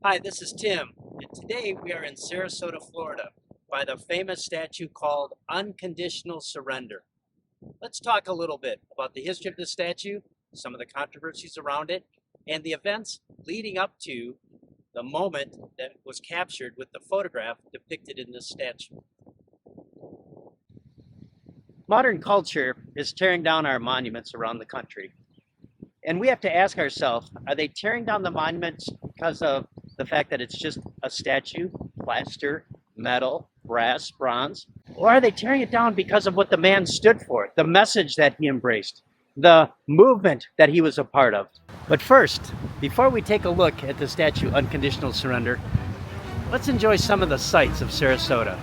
Hi, this is Tim, and today we are in Sarasota, Florida, by the famous statue called Unconditional Surrender. Let's talk a little bit about the history of the statue, some of the controversies around it, and the events leading up to the moment that was captured with the photograph depicted in this statue. Modern culture is tearing down our monuments around the country. And we have to ask ourselves, are they tearing down the monuments because of the fact that it's just a statue, plaster, metal, brass, bronze? Or are they tearing it down because of what the man stood for, the message that he embraced, the movement that he was a part of? But first, before we take a look at the Statue Unconditional Surrender, let's enjoy some of the sights of Sarasota.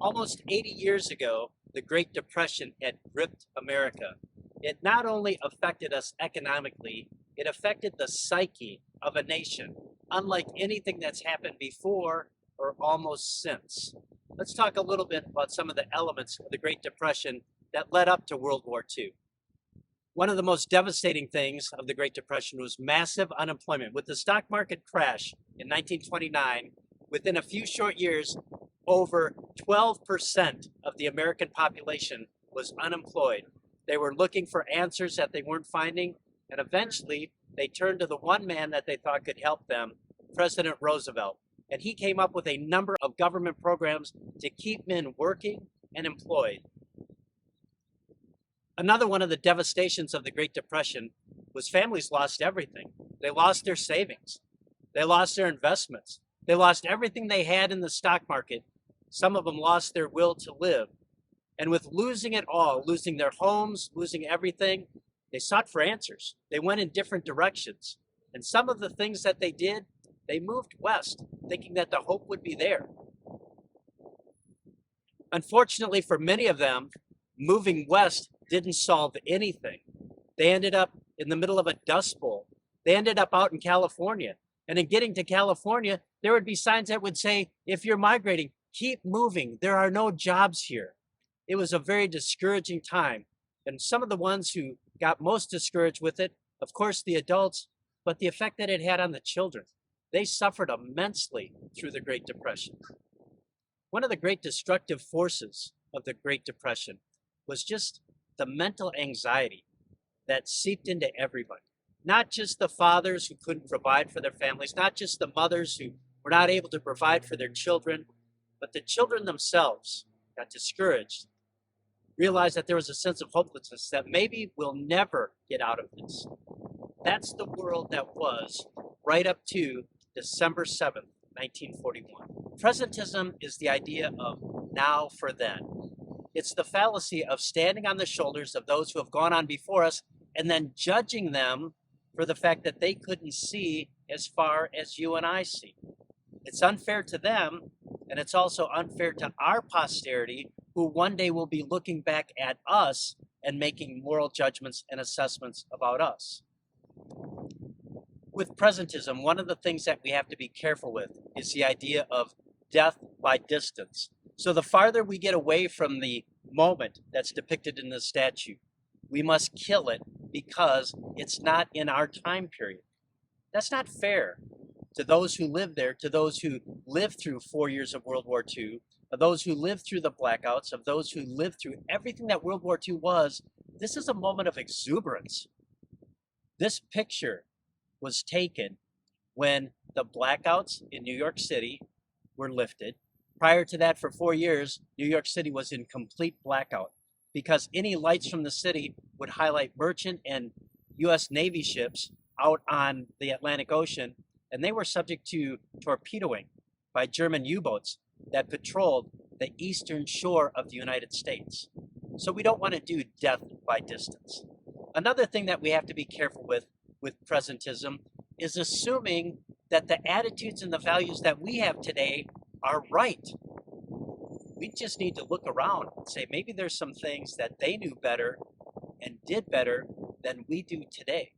Almost 80 years ago, the Great Depression had gripped America. It not only affected us economically, it affected the psyche of a nation, unlike anything that's happened before or almost since. Let's talk a little bit about some of the elements of the Great Depression that led up to World War II. One of the most devastating things of the Great Depression was massive unemployment. With the stock market crash in 1929, within a few short years, over 12% of the American population was unemployed. They were looking for answers that they weren't finding, and eventually they turned to the one man that they thought could help them, President Roosevelt. And he came up with a number of government programs to keep men working and employed. Another one of the devastations of the Great Depression was families lost everything. They lost their savings. They lost their investments. They lost everything they had in the stock market. Some of them lost their will to live. And with losing it all, losing their homes, losing everything, they sought for answers. They went in different directions. And some of the things that they did, they moved west, thinking that the hope would be there. Unfortunately for many of them, moving west didn't solve anything. They ended up in the middle of a dust bowl. They ended up out in California. And in getting to California, there would be signs that would say, if you're migrating, keep moving. There are no jobs here. It was a very discouraging time. And some of the ones who got most discouraged with it, of course, the adults, but the effect that it had on the children. They suffered immensely through the Great Depression. One of the great destructive forces of the Great Depression was just the mental anxiety that seeped into everybody. Not just the fathers who couldn't provide for their families, not just the mothers who were not able to provide for their children, but the children themselves got discouraged, realized that there was a sense of hopelessness, that maybe we'll never get out of this. That's the world that was right up to December 7th, 1941. Presentism is the idea of now for then. It's the fallacy of standing on the shoulders of those who have gone on before us and then judging them for the fact that they couldn't see as far as you and I see. It's unfair to them, and it's also unfair to our posterity, who one day will be looking back at us and making moral judgments and assessments about us. With presentism, one of the things that we have to be careful with is the idea of death by distance. So the farther we get away from the moment that's depicted in the statue, we must kill it because it's not in our time period. That's not fair. to those who lived there, to those who lived through 4 years of World War II, of those who lived through the blackouts, of those who lived through everything that World War II was, this is a moment of exuberance. This picture was taken when the blackouts in New York City were lifted. Prior to that, for 4 years, New York City was in complete blackout because any lights from the city would highlight merchant and U.S. Navy ships out on the Atlantic Ocean, and they were subject to torpedoing by German U-boats that patrolled the eastern shore of the United States. So we don't want to do death by distance. Another thing that we have to be careful with presentism is assuming that the attitudes and the values that we have today are right. We just need to look around and say maybe there's some things that they knew better and did better than we do today.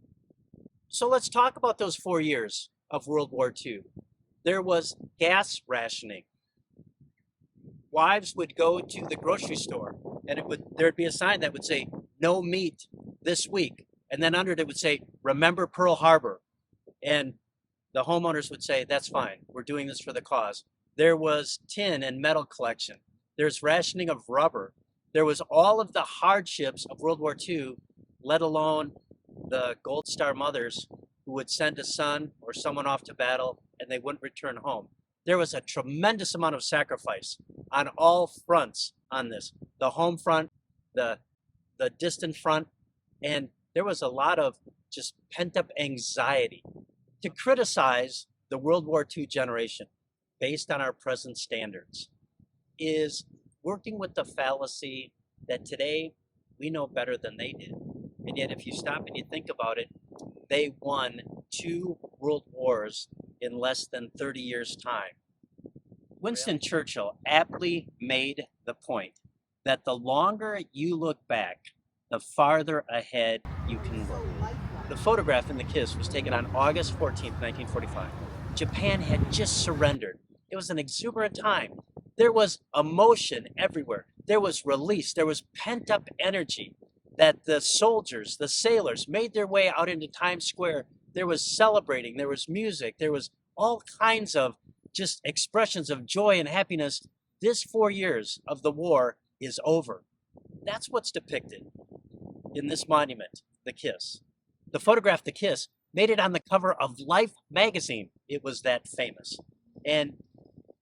So let's talk about those 4 years of World War II. There was gas rationing. Wives would go to the grocery store and there'd be a sign that would say, no meat this week. And then under it would say, remember Pearl Harbor. And the homeowners would say, that's fine, we're doing this for the cause. There was tin and metal collection. There's rationing of rubber. There was all of the hardships of World War II, let alone the Gold Star mothers who would send a son or someone off to battle and they wouldn't return home. There was a tremendous amount of sacrifice on all fronts on this. The home front, the distant front, and there was a lot of just pent-up anxiety. To criticize the World War II generation based on our present standards is working with the fallacy that today we know better than they did. And yet if you stop and you think about it, they won 2 world wars in less than 30 years' time. Winston Churchill aptly made the point that the longer you look back, the farther ahead you can look. The photograph in the kiss was taken on August 14th, 1945. Japan had just surrendered. It was an exuberant time. There was emotion everywhere. There was release. There was pent-up energy that the soldiers, the sailors made their way out into Times Square. There was celebrating. There was music. There was all kinds of just expressions of joy and happiness. This 4 years of the war is over. That's what's depicted in this monument, the kiss. The photograph, the kiss, made it on the cover of Life magazine. It was that famous. And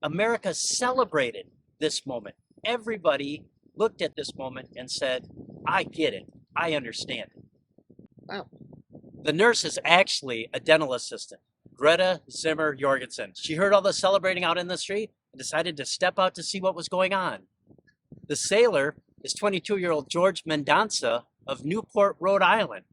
America celebrated this moment. Everybody looked at this moment and said, I get it. I understand it. Wow. The nurse is actually a dental assistant, Greta Zimmer Jorgensen. She heard all the celebrating out in the street and decided to step out to see what was going on. The sailor is 22-year-old George Mendonça of Newport, Rhode Island.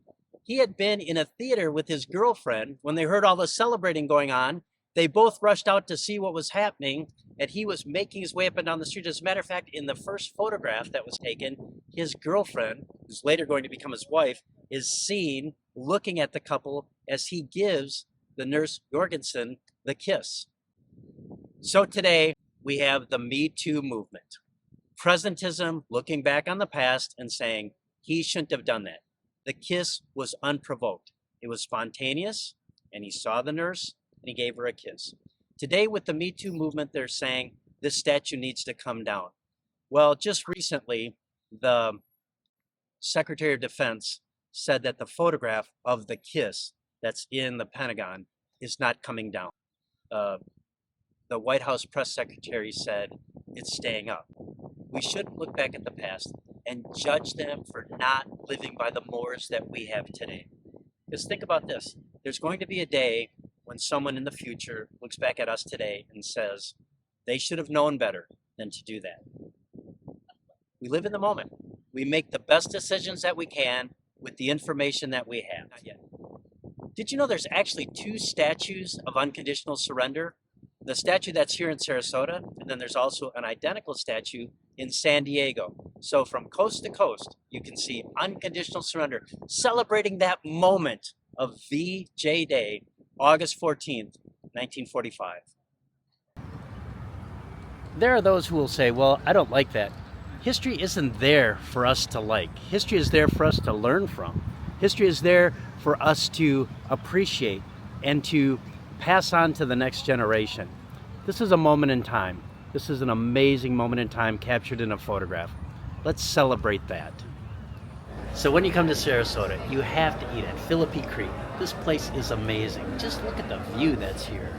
He had been in a theater with his girlfriend when they heard all the celebrating going on. They both rushed out to see what was happening, and he was making his way up and down the street. As a matter of fact, in the first photograph that was taken, his girlfriend, who's later going to become his wife, is seen looking at the couple as he gives the nurse Jorgensen the kiss. So today, we have the Me Too movement. Presentism looking back on the past and saying, he shouldn't have done that. The kiss was unprovoked. It was spontaneous, and he saw the nurse, and he gave her a kiss. Today, with the Me Too movement, they're saying this statue needs to come down. Well, just recently, the Secretary of Defense said that the photograph of the kiss that's in the Pentagon is not coming down. The White House press secretary said it's staying up. We shouldn't look back at the past and judge them for not living by the mores that we have today. Because think about this. There's going to be a day when someone in the future looks back at us today and says, they should have known better than to do that. We live in the moment. We make the best decisions that we can with the information that we have. Not yet. Did you know there's actually 2 statues of unconditional surrender? The statue that's here in Sarasota, and then there's also an identical statue in San Diego. So from coast to coast, you can see unconditional surrender, celebrating that moment of VJ Day, August 14th, 1945. There are those who will say, well, I don't like that. History isn't there for us to like. History is there for us to learn from. History is there for us to appreciate and to pass on to the next generation. This is a moment in time. This is an amazing moment in time captured in a photograph. Let's celebrate that. So when you come to Sarasota, you have to eat at Philippi Creek. This place is amazing. Just look at the view that's here.